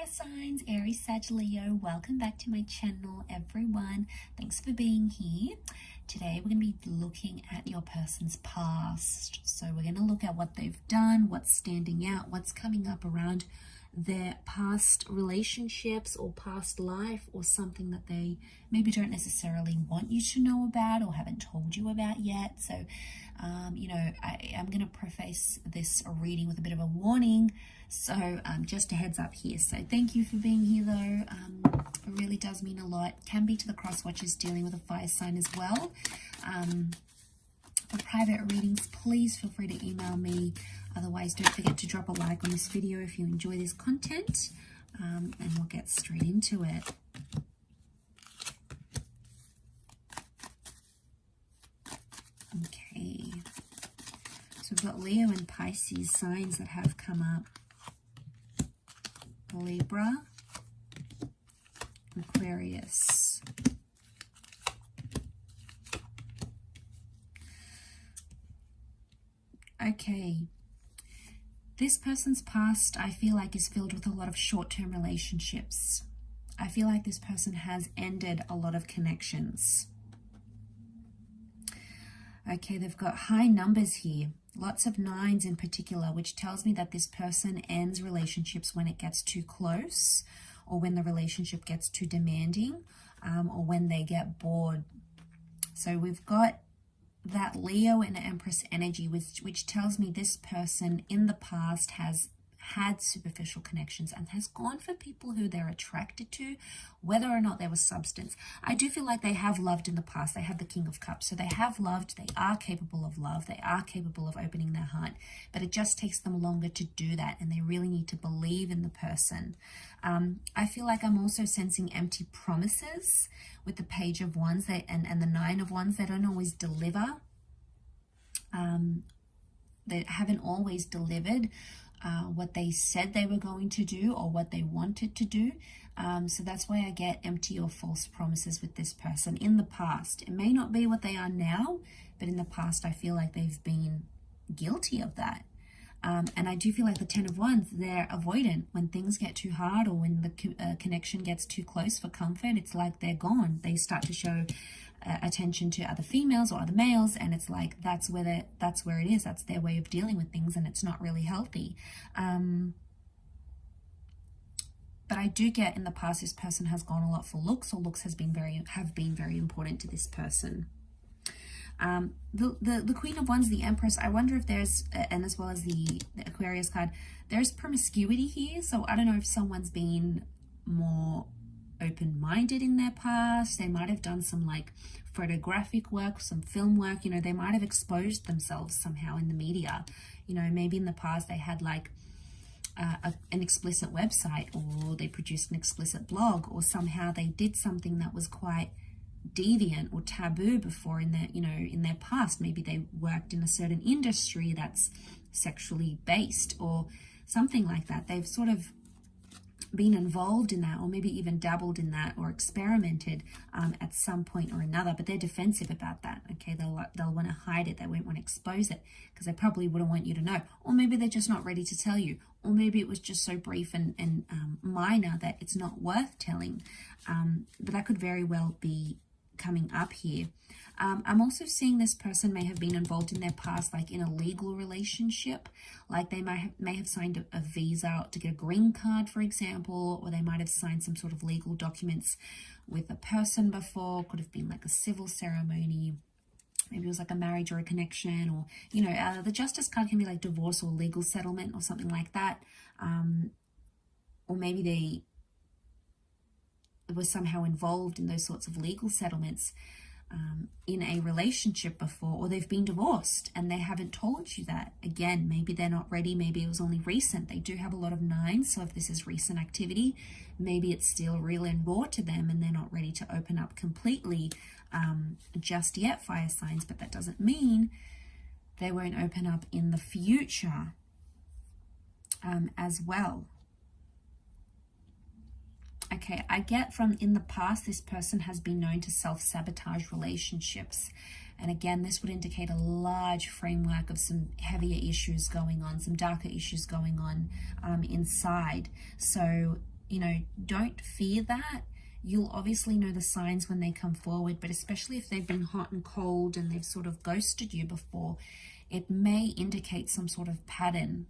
fire signs, Aries, Sag, Leo. Welcome back to my channel, everyone. Thanks for being here. Today we're going to be looking at your person's past. So we're going to look at what they've done, what's standing out, what's coming up around their past relationships or past life, or something that they maybe don't necessarily want you to know about or haven't told you about yet. So I'm going to preface this reading with a bit of a warning, so just a heads up here. So thank you for being here though. It really does mean a lot. Can be to the cross watchers dealing with a fire sign as well. For private readings, please feel free to email me. Otherwise, don't forget to drop a like on this video if you enjoy this content, and we'll get straight into it. Okay, so we've got Leo and Pisces signs that have come up. Libra, Aquarius. Okay, this person's past, I feel like, is filled with a lot of short-term relationships. I feel like this person has ended a lot of connections. Okay, they've got high numbers here, lots of nines in particular, which tells me that this person ends relationships when it gets too close, or when the relationship gets too demanding, or when they get bored. So we've got that Leo and Empress energy, which tells me this person in the past has had superficial connections and has gone for people who they're attracted to, whether or not there was substance. I do feel like they have loved in the past. They have the King of Cups, so they have loved, they are capable of love, they are capable of opening their heart, but it just takes them longer to do that, and they really need to believe in the person. I feel like I'm also sensing empty promises with the Page of Wands and the Nine of Wands. They don't always deliver. They haven't always delivered what they said they were going to do or what they wanted to do. So that's why I get empty or false promises with this person in the past. It may not be what they are now, but in the past I feel like they've been guilty of that. And I do feel like the Ten of Wands, they're avoidant. When things get too hard, or when the connection gets too close for comfort, it's like they're gone. They start to show attention to other females or other males, and it's like that's where it is. That's their way of dealing with things, and it's not really healthy. But I do get in the past this person has gone a lot for looks, or looks have been very important to this person. The Queen of Wands, the Empress, I wonder if there's, and as well as the Aquarius card, there's promiscuity here. So I don't know if someone's been more open-minded in their past. They might have done some like photographic work, some film work, they might have exposed themselves somehow in the media. Maybe in the past they had like an explicit website, or they produced an explicit blog, or somehow they did something that was quite deviant or taboo before in their in their past. Maybe they worked in a certain industry that's sexually based or something like that. They've sort of been involved in that, or maybe even dabbled in that, or experimented at some point or another, but they're defensive about that. Okay, they'll want to hide it. They won't want to expose it because they probably wouldn't want you to know, or maybe they're just not ready to tell you, or maybe it was just so brief and minor that it's not worth telling. But that could very well be coming up here. I'm also seeing this person may have been involved in their past, like in a legal relationship, like they may have signed a visa to get a green card, for example, or they might have signed some sort of legal documents with a person before. Could have been like a civil ceremony. Maybe it was like a marriage or a connection, or the Justice card can be like divorce or legal settlement or something like that. Or maybe they were somehow involved in those sorts of legal settlements in a relationship before, or they've been divorced and they haven't told you that. Again, maybe they're not ready. Maybe it was only recent. They do have a lot of nines, so if this is recent activity, maybe it's still real and raw to them and they're not ready to open up completely just yet, fire signs. But that doesn't mean they won't open up in the future as well. Okay, I get from in the past, this person has been known to self-sabotage relationships. And again, this would indicate a large framework of some heavier issues going on, some darker issues going on inside. So, you know, don't fear that. You'll obviously know the signs when they come forward, but especially if they've been hot and cold and they've sort of ghosted you before, it may indicate some sort of pattern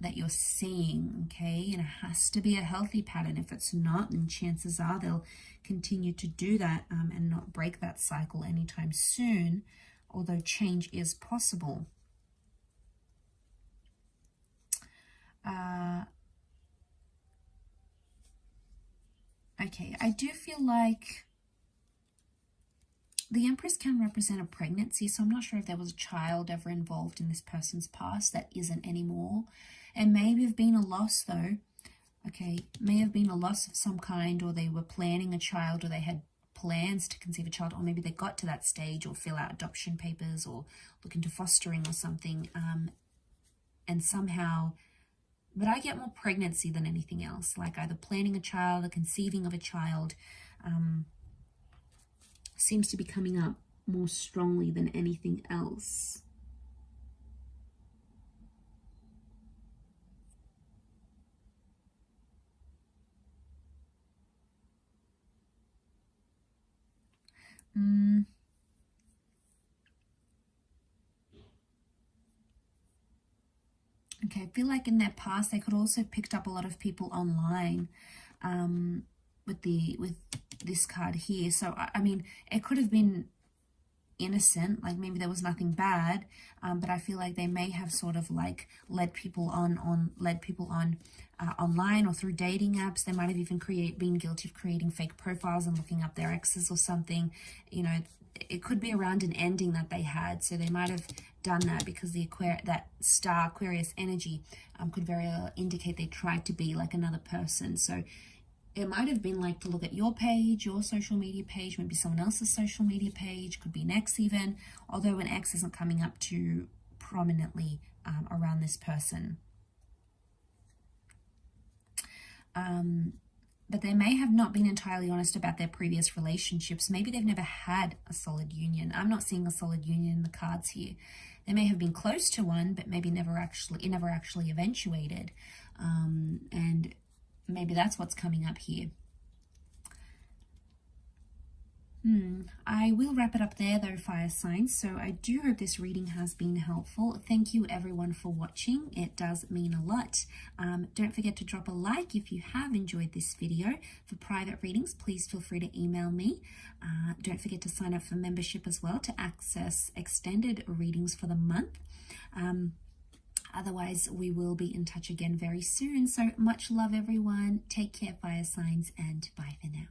that you're seeing, okay? And it has to be a healthy pattern. If it's not, then chances are they'll continue to do that and not break that cycle anytime soon, although change is possible. Okay, I do feel like the Empress can represent a pregnancy, so I'm not sure if there was a child ever involved in this person's past that isn't anymore. It may have been a loss though. Okay, may have been a loss of some kind, or they were planning a child, or they had plans to conceive a child, or maybe they got to that stage, or fill out adoption papers, or look into fostering or something, and somehow, but I get more pregnancy than anything else, like either planning a child or conceiving of a child, seems to be coming up more strongly than anything else. Okay, I feel like in their past they could also have picked up a lot of people online with this card here. So I mean, it could have been innocent, like maybe there was nothing bad, but I feel like they may have sort of like led people on online or through dating apps. They might have even been guilty of creating fake profiles and looking up their exes or something. You know, it could be around an ending that they had, so they might have done that because that star Aquarius energy could very well indicate they tried to be like another person. So it might have been like to look at your page, your social media page, maybe someone else's social media page, could be an ex even, although an ex isn't coming up too prominently around this person. But they may have not been entirely honest about their previous relationships. Maybe they've never had a solid union. I'm not seeing a solid union in the cards here. They may have been close to one, but maybe it never actually eventuated. And maybe that's what's coming up here. I will wrap it up there though, fire signs. So I do hope this reading has been helpful. Thank you everyone for watching. It does mean a lot. Don't forget to drop a like if you have enjoyed this video. For private readings, please feel free to email me. Don't forget to sign up for membership as well to access extended readings for the month. Otherwise, we will be in touch again very soon. So much love everyone. Take care, fire signs, and bye for now.